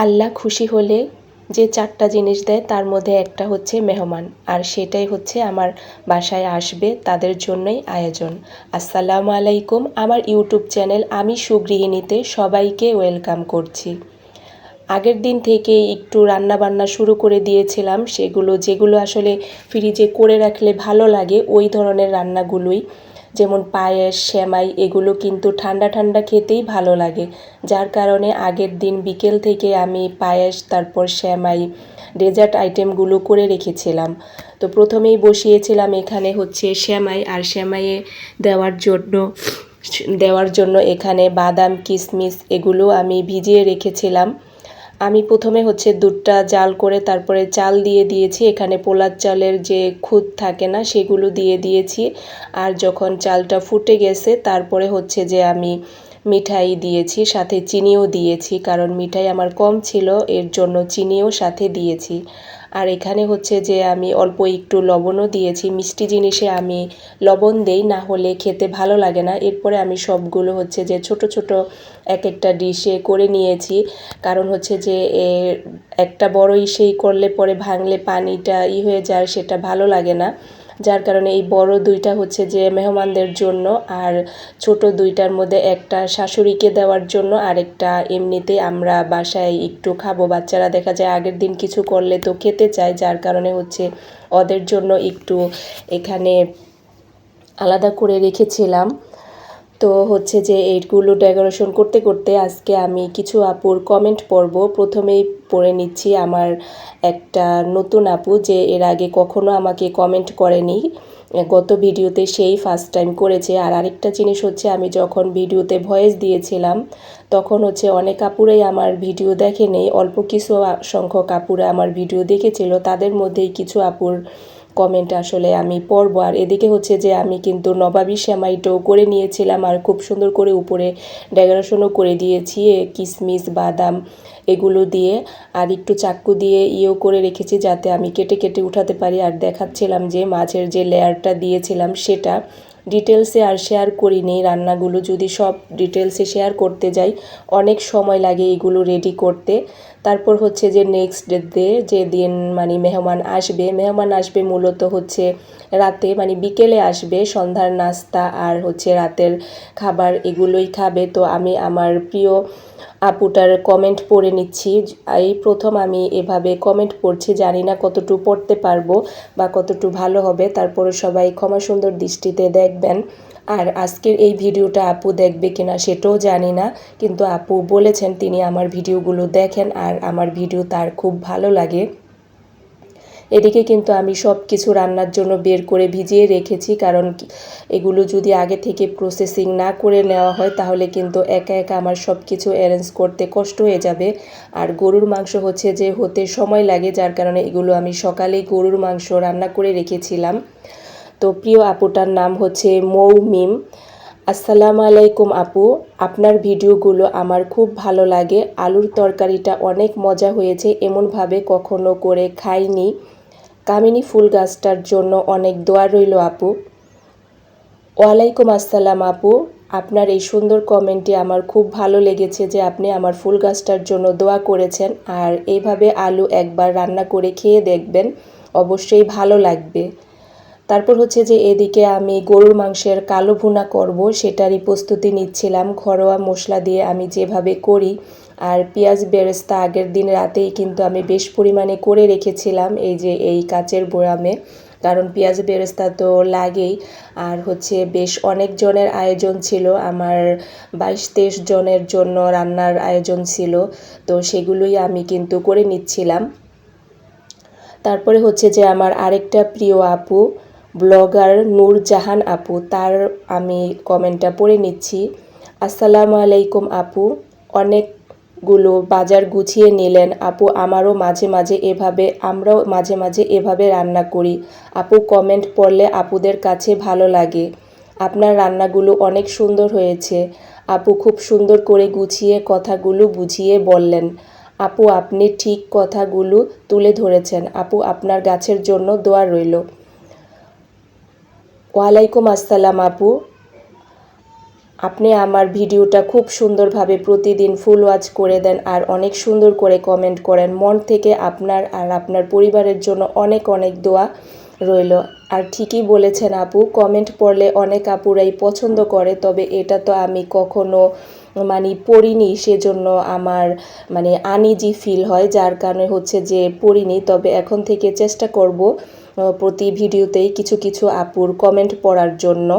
আল্লাহ খুশি হলে যে 4টা জিনিস দেয় তার মধ্যে একটা হচ্ছে মেহমান, আর সেটাই হচ্ছে আমার বাসায় আসবে তাদের জন্যই আয়োজন। আসসালামু আলাইকুম, আমার ইউটিউব চ্যানেল আমি সুগৃহিণীতে সবাইকে ওয়েলকাম করছি। আগের দিন থেকে একটু রান্না বান্না শুরু করে দিয়েছিলাম, যেগুলো আসলে ফ্রিজে করে রাখলে ভালো লাগে ওই ধরনের রান্নাগুলোই, যেমন পায়েস, সেমাই, এগুলো কিন্তু ঠান্ডা ঠান্ডা খেতেই ভালো লাগে। যার কারণে আগের দিন বিকেল থেকে আমি পায়েস, তারপর সেমাই, ডেজার্ট আইটেমগুলো করে রেখেছিলাম। তো প্রথমেই বসিয়েছিলাম এখানে হচ্ছে সেমাই, আর সেমাইয়ে দেওয়ার জন্য এখানে বাদাম, কিশমিশ এগুলো আমি ভিজিয়ে রেখেছিলাম। আমি প্রথমে হচ্ছে দুধটা জাল করে তারপরে চাল দিয়ে দিয়েছি, এখানে পোলার চালের যে খুদ থাকে না সেগুলো দিয়ে দিয়েছি। আর যখন চালটা ফুটে গেছে তারপরে হচ্ছে যে আমি মিঠাই দিয়েছি, সাথে চিনিও দিয়েছি, কারণ মিঠাই আমার কম ছিল এর জন্য চিনিও সাথে দিয়েছি। আর এখানে হচ্ছে যে আমি অল্প একটু লবণও দিয়েছি, মিষ্টি জিনিসে আমি লবণ দেই, না হলে খেতে ভালো লাগে না। এরপরে আমি সবগুলো হচ্ছে যে ছোট ছোট এক একটা ডিশে করে নিয়েছি, কারণ হচ্ছে যে একটা বড় ইসেই করলে পরে ভাঙলে পানিটা হয়ে যায়, সেটা ভালো লাগে না। যার কারণে এই বড় দুইটা হচ্ছে যে মেহমানদের জন্য, আর ছোট দুইটার মধ্যে একটা শাশুড়িকে দেওয়ার জন্য, আর একটা এমনিতে আমরা বাসায় একটু খাবো। বাচ্চারা দেখা যায় আগের দিন কিছু করলে তো খেতে চায়, যার কারণে হচ্ছে ওদের জন্য একটু এখানে আলাদা করে রেখেছিলাম। তো হচ্ছে যে এইগুলো ডেকোরেশন করতে করতে আজকে আমি কিছু আপুর কমেন্ট পড়ব। প্রথমেই পড়ে নিচ্ছি আমার একটা নতুন আপু, যে এর আগে কখনো আমাকে কমেন্ট করেনি, গত ভিডিওতে সেই ফার্স্ট টাইম করেছে। আর আরেকটা জিনিস হচ্ছে, আমি যখন ভিডিওতে ভয়েস দিয়েছিলাম তখন হচ্ছে অনেক আপুরাই আমার ভিডিও দেখেনি, অল্প কিছু সংখ্যক আপুরা আমার ভিডিও দেখেছিল, তাদের মধ্যেই কিছু আপুর কমেন্ট আসলে আমি পড়ব। আর এদিকে হচ্ছে যে আমি কিন্তু নবাবী সেমাইটাও করে নিয়েছিলাম, আর খুব সুন্দর করে উপরে ডেকোরেশনও করে দিয়েছি কিশমিশ, বাদাম এগুলো দিয়ে, আর একটু চাক্কু দিয়ে করে রেখেছি যাতে আমি কেটে কেটে উঠাতে পারি। আর দেখাচ্ছিলাম যে মাছের যে লেয়ারটা দিয়েছিলাম সেটা ডিটেলসে আর শেয়ার করিনি। রান্নাগুলো যদি সব ডিটেলসে শেয়ার করতে যাই অনেক সময় লাগে এগুলো রেডি করতে। তারপর হচ্ছে যে নেক্সট ডে যেদিন মানে মেহমান আসবে মূলত হচ্ছে রাতে, মানে বিকেলে আসবে, সন্ধ্যার নাস্তা আর হচ্ছে রাতের খাবার এগুলোই খাবে। তো আমি আমার প্রিয় আপুটার কমেন্ট পড়ে নিচ্ছি। এই প্রথম আমি এভাবে কমেন্ট পড়ছি, জানি না কতটুকু পড়তে পারবো বা কতটুকু ভালো হবে, তারপরে সবাই ক্ষমা সুন্দর দৃষ্টিতে দেখবেন। আর আজকের এই ভিডিওটা আপু দেখবে কিনা সেটাও জানি না, কিন্তু আপু বলেছেন তিনি আমার ভিডিওগুলো দেখেন আর আমার ভিডিও তার খুব ভালো লাগে। এদিকে কিন্তু আমি সব কিছু রান্নার জন্য বের করে ভিজিয়ে রেখেছি, কারণ এগুলো যদি আগে থেকে প্রসেসিং না করে নেওয়া হয় তাহলে কিন্তু একা একা আমার সব কিছু অ্যারেঞ্জ করতে কষ্ট হয়ে যাবে। আর গরুর মাংস হচ্ছে যে হতে সময় লাগে, যার কারণে এগুলো আমি সকালেই গরুর মাংস রান্না করে রেখেছিলাম। তো প্রিয় আপুটার নাম হচ্ছে মৌমিম। আসসালামু আলাইকুম আপু, আপনার ভিডিওগুলো আমার খুব ভালো লাগে। আলুর তরকারিটা অনেক মজা হয়েছে, এমনভাবে কখনো করে খাইনি। কামিনী ফুল গাছটার জন্য অনেক দোয়া রইল আপু। ওয়ালাইকুম আসসালাম আপু, আপনার এই সুন্দর কমেন্টটি আমার খুব ভালো লেগেছে যে আপনি আমার ফুল গাছটার জন্য দোয়া করেছেন। আর এইভাবে আলু একবার রান্না করে খেয়ে দেখবেন, অবশ্যই ভালো লাগবে। তারপর হচ্ছে যে এদিকে আমি গরুর মাংসের কালো ভুনা করব, সেটারই প্রস্তুতি নিচ্ছিলাম ঘরোয়া মশলা দিয়ে আমি যেভাবে করি। আর পেঁয়াজ বেরেস্তা আগের দিন রাতেই কিন্তু আমি বেশ পরিমাণে করে রেখেছিলাম এই কাচের বয়ামে, কারণ পেঁয়াজ বেরেস্তা তো লাগেই। আর হচ্ছে বেশ অনেক জনের আয়োজন ছিল, আমার 22-23 জনের জন্য রান্নার আয়োজন ছিল, তো সেগুলোই আমি কিন্তু করে নিচ্ছিলাম। তারপরে হচ্ছে যে আমার আরেকটা প্রিয় আপু ব্লগার নূরজাহান আপু, তার আমি কমেন্টটা পড়ে নিচ্ছি। আসসালামু আলাইকুম আপু, অনেকগুলো বাজার গুছিয়ে নিলেন আপু। আমরাও মাঝে মাঝে এভাবে রান্না করি আপু। কমেন্ট পড়লে আপুদের কাছে ভালো লাগে। আপনার রান্নাগুলো অনেক সুন্দর হয়েছে আপু, খুব সুন্দর করে গুছিয়ে কথাগুলো বুঝিয়ে বললেন আপু, আপনি ঠিক কথাগুলো তুলে ধরেছেন আপু। আপনার গাছের জন্য দোয়া রইল। ওয়ালাইকুম আসসালাম আপু, আপনি আমার ভিডিওটা খুব সুন্দরভাবে প্রতিদিন ফুল ওয়াচ করে দেন আর অনেক সুন্দর করে কমেন্ট করেন। মন থেকে আপনার আর আপনার পরিবারের জন্য অনেক অনেক দোয়া রইল। আর ঠিকই বলেছেন আপু, কমেন্ট পড়লে অনেক আপুরাই পছন্দ করে, তবে এটা তো আমি কখনো পড়িনি, সেজন্য আমার আনইজি ফিল হয়, যার কারণে হচ্ছে যে পড়িনি। তবে এখন থেকে চেষ্টা করব প্রতি ভিডিওতেই কিছু কিছু আপুর কমেন্ট পড়ার জন্য।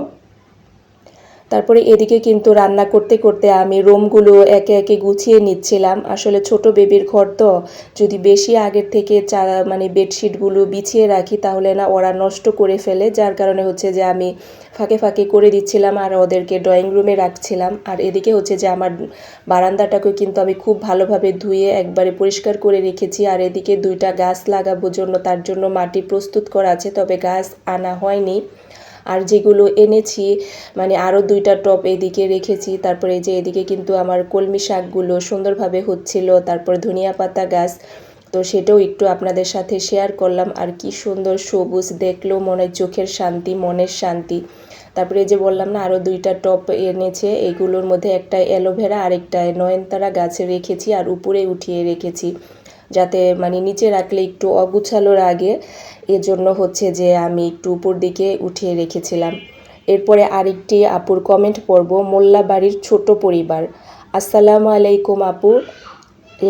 তারপরে এদিকে কিন্তু রান্না করতে করতে আমি রুমগুলো একে একে গুছিয়ে নিচ্ছিলাম। আসলে ছোট বেবির ঘর তো, যদি বেশি আগের থেকে বেডশিটগুলো বিছিয়ে রাখি তাহলে না ওরা নষ্ট করে ফেলে, যার কারণে হচ্ছে যে আমি ফাঁকে ফাঁকে করে দিচ্ছিলাম আর ওদেরকে ড্রয়িং রুমে রাখছিলাম। আর এদিকে হচ্ছে যে আমার বারান্দাটাকেও কিন্তু আমি খুব ভালোভাবে ধুয়ে একবারে পরিষ্কার করে রেখেছি। আর এদিকে 2টা গাছ লাগাবো জন্য, তার জন্য মাটি প্রস্তুত করা আছে, তবে গাছ আনা হয়নি। আর যেগুলো এনেছি আরও 2টা টব এদিকে রেখেছি। তারপরে এই যে এদিকে কিন্তু আমার কলমি শাকগুলো সুন্দরভাবে হচ্ছিল, তারপর ধনিয়া পাতা গাছ, তো সেটাও একটু আপনাদের সাথে শেয়ার করলাম। আর কি সুন্দর সবুজ, দেখলেও মনে হয় চোখের শান্তি, মনের শান্তি। তারপরে এই যে বললাম না আরও 2টা টব এনেছে, এগুলোর মধ্যে একটা অ্যালোভেরা আর একটা নয়নতারা গাছে রেখেছি আর উপরে উঠিয়ে রেখেছি, যাতে নিচে রাখলে একটু অগুছালো লাগে, এজন্য হচ্ছে যে আমি একটু উপর দিকে উঠিয়ে রেখেছিলাম। এরপরে আরেকটি আপুর কমেন্ট পড়ব, মোল্লা বাড়ির ছোট পরিবার। আসসালামু আলাইকুম আপু,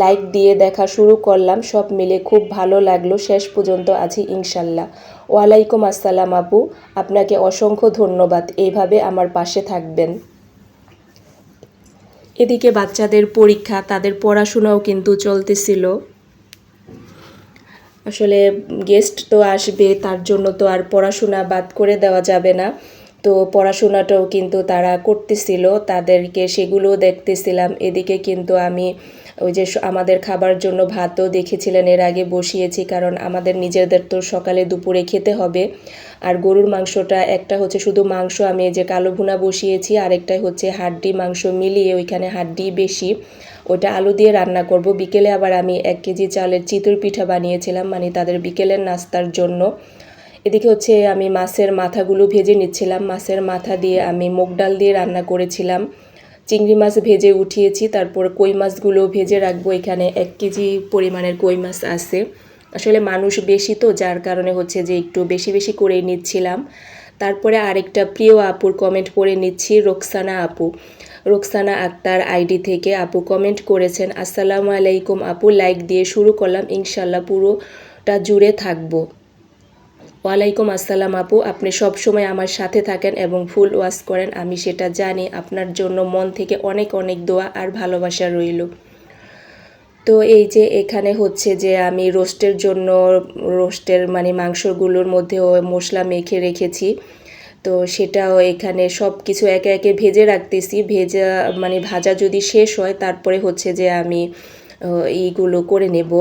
লাইক দিয়ে দেখা শুরু করলাম, সব মিলে খুব ভালো লাগলো, শেষ পর্যন্ত আছি ইনশাল্লাহ। ওয়ালাইকুম আসসালাম আপু, আপনাকে অসংখ্য ধন্যবাদ, এইভাবে আমার পাশে থাকবেন। এদিকে বাচ্চাদের পরীক্ষা, তাদের পড়াশোনাও কিন্তু চলতেছিল। আসলে গেস্ট তো আসবে, তার জন্য তো আর পড়াশোনা বাদ করে দেওয়া যাবে না, তো পড়াশোনাটাও কিন্তু তারা করতেছিল, তাদেরকে সেগুলোও দেখতেছিলাম। এদিকে কিন্তু আমি ওই যে আমাদের খাবার জন্য ভাতও দেখেছিলেন এর আগে বসিয়েছি, কারণ আমাদের নিজেদের তো সকালে দুপুরে খেতে হবে। আর গরুর মাংসটা, একটা হচ্ছে শুধু মাংস আমি এই যে কালো ভুনা বসিয়েছি, আরেকটাই হচ্ছে হাড্ডি মাংস মিলিয়ে, ওইখানে হাড্ডি বেশি, ওটা আলু দিয়ে রান্না করব। বিকেলে আবার আমি 1 কেজি চালের চিতই পিঠা বানিয়েছিলাম, তাদের বিকেলের নাস্তার জন্য। এদিকে হচ্ছে আমি মাছের মাথাগুলো ভেজে নিচ্ছিলাম, মাছের মাথা দিয়ে আমি মুগ ডাল দিয়ে রান্না করেছিলাম। চিংড়ি মাছ ভেজে উঠিয়েছি, তারপর কই মাছগুলো ভেজে রাখবো। এখানে 1 কেজি পরিমাণের কই মাছ আছে, আসলে মানুষ বেশি তো, যার কারণে হচ্ছে যে একটু বেশি বেশি করেই নিচ্ছিলাম। তারপরে আরেকটা প্রিয় আপুর কমেন্ট পড়ে নিচ্ছি, রোকসানা আপু, রোকসানা আক্তার আইডি থেকে আপু কমেন্ট করেছেন, আসসালামু আলাইকুম আপু, লাইক দিয়ে শুরু করলাম, ইনশাল্লাহ পুরোটা জুড়ে থাকবো। ওয়ালাইকুম আসসালাম আপু, আপনি সব সময় আমার সাথে থাকেন এবং ফুল ওয়াচ করেন, আমি সেটা জানি, আপনার জন্য মন থেকে অনেক অনেক দোয়া আর ভালোবাসা রইল। তো এই যে এখানে হচ্ছে যে আমি রোস্টের জন্য, রোস্টের মাংসগুলোর মধ্যেও মশলা মেখে রেখেছি, তো সেটাও এখানে সব কিছু একে একে ভেজে রাখতেছি। ভাজা যদি শেষ হয় তারপরে হচ্ছে যে আমি এইগুলো করে নেব,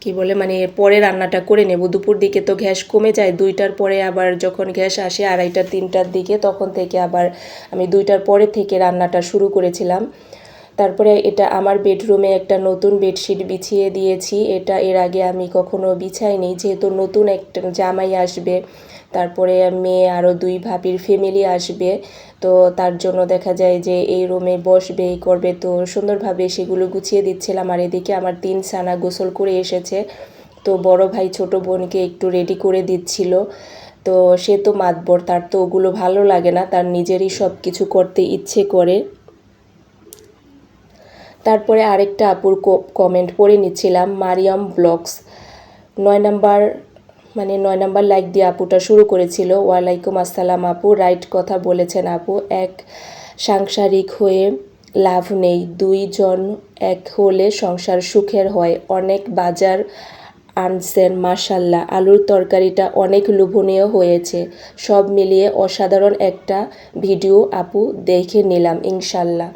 কি বলে পরে রান্নাটা করে নেব। দুপুর দিকে তো গ্যাস কমে যায়, 2টার পরে আবার যখন গ্যাস আসে 2:30 3টার দিকে, তখন থেকে আবার আমি 2টার পরে থেকে রান্নাটা শুরু করেছিলাম। তারপরে এটা আমার বেডরুমে একটা নতুন বেডশিট বিছিয়ে দিয়েছি, এটা এর আগে আমি কখনো বিছাইনি, যেহেতু নতুন একটা জামাই আসবে, তারপরে মেয়ে আরও 2 ভাবির ফ্যামিলি আসবে, তো তার জন্য দেখা যায় যে এই রুমে বসবে, এই করবে, তো সুন্দরভাবে সেগুলো গুছিয়ে দিচ্ছিলাম। আর এদিকে আমার 3 সানা গোসল করে এসেছে, তো বড় ভাই ছোট বোনকে একটু রেডি করে দিচ্ছিল, তো সে তো মাতবর, তার তো ওগুলো ভালো লাগে না, তার নিজেরই সব কিছু করতে ইচ্ছে করে। তারপরে আরেকটা আপুর কমেন্ট পড়ে নিচ্ছিলাম, মারিয়াম ব্লগস 9 নাম্বার লাইক দিয়ে আপুটা শুরু করেছিল। ওয়ালাইকুম আসসালাম আপু, রাইট কথা বলেছেন আপু, এক সাংসারিক হয়ে লাভ নেই, 2 জন এক হলে সংসার সুখের হয়, অনেক বাজার আনছেন মাশাল্লাহ, আলুর তরকারিটা অনেক লোভনীয় হয়েছে, সব মিলিয়ে অসাধারণ একটা ভিডিও আপু, দেখে নিলাম ইনশাল্লাহ।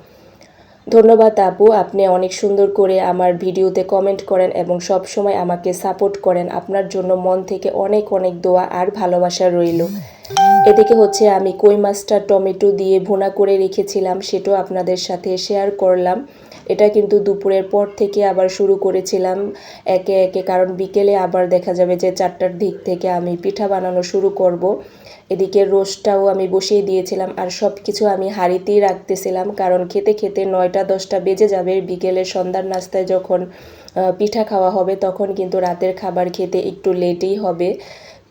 ধন্যবাদ আপু, আপনি অনেক সুন্দর করে আমার ভিডিওতে কমেন্ট করেন এবং সব সময় আমাকে সাপোর্ট করেন, আপনার জন্য মন থেকে অনেক অনেক দোয়া আর ভালোবাসা রইল। এদিকে হচ্ছে আমি কই মাছটা টমেটো দিয়ে ভুনা করে রেখেছিলাম, সেটাও আপনাদের সাথে শেয়ার করলাম। এটা কিন্তু দুপুরের পর থেকে আবার শুরু করেছিলাম একে একে, কারণ বিকেলে আবার দেখা যাবে যে 4টার দিক থেকে আমি পিঠা বানানো শুরু করব। এদিকে রোস্টটাও আমি বসিয়ে দিয়েছিলাম, আর সব কিছু আমি হাঁড়িতেই রাখতেছিলাম, কারণ খেতে খেতে 9টা-10টা বেজে যাবে। বিকেলে সন্ধ্যার নাস্তায় যখন পিঠা খাওয়া হবে তখন কিন্তু রাতের খাবার খেতে একটু লেটই হবে।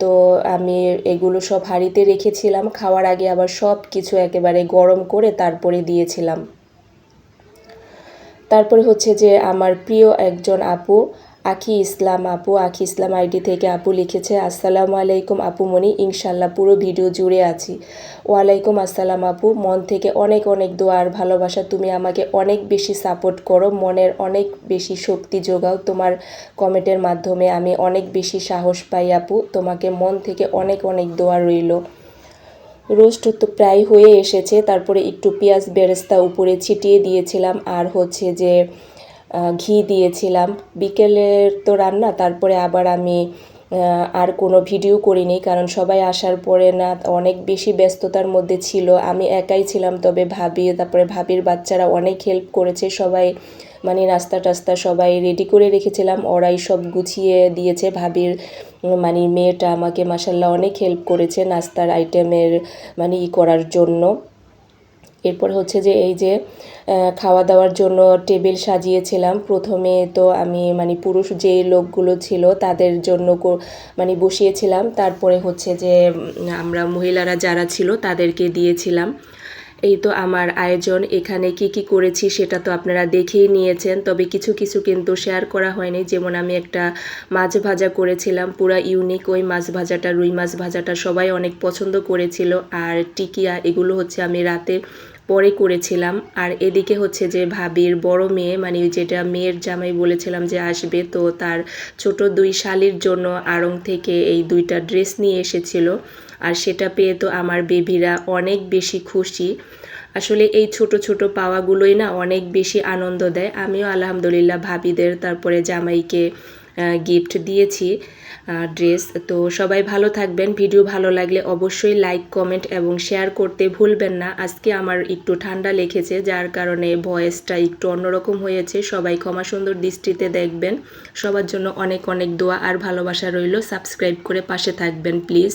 তো আমি এগুলো সব হাঁড়িতে রেখেছিলাম, খাওয়ার আগে আবার সব কিছু একেবারে গরম করে তারপরে দিয়েছিলাম। তারপরে হচ্ছে যে আমার প্রিয় একজন আপু, আখি ইসলাম আপু, আখি ইসলাম আইডি থেকে আপু লিখেছে, আসসালামু আলাইকুম আপু মনি, ইনশাল্লাহ পুরো ভিডিও জুড়ে আছি। ওয়ালাইকুম আসসালাম আপু, মন থেকে অনেক অনেক দোয়া আর ভালোবাসা। তুমি আমাকে অনেক বেশি সাপোর্ট করো, মনের অনেক বেশি শক্তি যোগাও। তোমার কমেন্টের মাধ্যমে আমি অনেক বেশি সাহস পাই আপু। তোমাকে মন থেকে অনেক অনেক দোয়া রইল। রোস্ট তো প্রায় হয়ে এসেছে, তারপরে একটু পেঁয়াজ বেরেস্তা উপরে ছিটিয়ে দিয়েছিলাম, আর হচ্ছে যে ঘি দিয়েছিলাম। বিকেলের তো রান্না, তারপরে আবার আমি আর কোনো ভিডিও করিনি, কারণ সবাই আসার পরে না অনেক বেশি ব্যস্ততার মধ্যে ছিল। আমি একাই ছিলাম, তবে ভাবি তারপরে ভাবির বাচ্চারা অনেক হেল্প করেছে। সবাই মানে নাস্তা টাস্তা সবাই রেডি করে রেখেছিলাম, ওরাই সব গুছিয়ে দিয়েছে। ভাবির মানে মেয়েটা আমাকে মাসাল্লাহ অনেক হেল্প করেছে নাস্তার আইটেমের মানে করার জন্য। এরপর হচ্ছে যে এই যে খাওয়া দাওয়ার জন্য টেবিল সাজিয়েছিলাম। প্রথমে তো আমি মানে পুরুষ যে লোকগুলো ছিল তাদের জন্য মানে বসিয়েছিলাম, তারপরে হচ্ছে যে আমরা মহিলারা যারা ছিল তাদেরকে দিয়েছিলাম। এই তো আমার আয়োজন। এখানে কি কি করেছি সেটা তো আপনারা দেখেই নিয়েছেন, তবে কিছু কিছু কিন্তু শেয়ার করা হয়নি। যেমন আমি একটা মাছ ভাজা করেছিলাম, পুরা ইউনিক ওই মাছ ভাজাটা, রুই মাছ ভাজাটা সবাই অনেক পছন্দ করেছিল। আর টিকিয়া এগুলো হচ্ছে আমি রাতে পরে করেছিলাম। আর এদিকে হচ্ছে যে ভাবির বড় মেয়ে, মানে যেটা মেয়ের জামাই বলেছিলাম যে আসবে, তো তার ছোট 2 শালির জন্য আড়ং থেকে এই 2টা ড্রেস নিয়ে এসেছিল। আর সেটা পেয়ে তো আমার বেবিরা অনেক বেশি খুশি। আসলে এই ছোট ছোট পাওয়াগুলোই না অনেক বেশি আনন্দ দেয়। আমিও আলহামদুলিল্লাহ ভাবিদের তারপরে জামাইকে গিফট দিয়েছি ড্রেস। তো সবাই ভালো থাকবেন। ভিডিও ভালো লাগলে অবশ্যই লাইক, কমেন্ট এবং শেয়ার করতে ভুলবেন না। আজকে আমার একটু ঠান্ডা লেগেছে, যার কারণে ভয়েসটা একটু অন্যরকম হয়েছে। সবাই ক্ষমা সুন্দর দৃষ্টিতে দেখবেন। সবার জন্য অনেক অনেক দোয়া আর ভালোবাসা রইল। সাবস্ক্রাইব করে পাশে থাকবেন প্লিজ।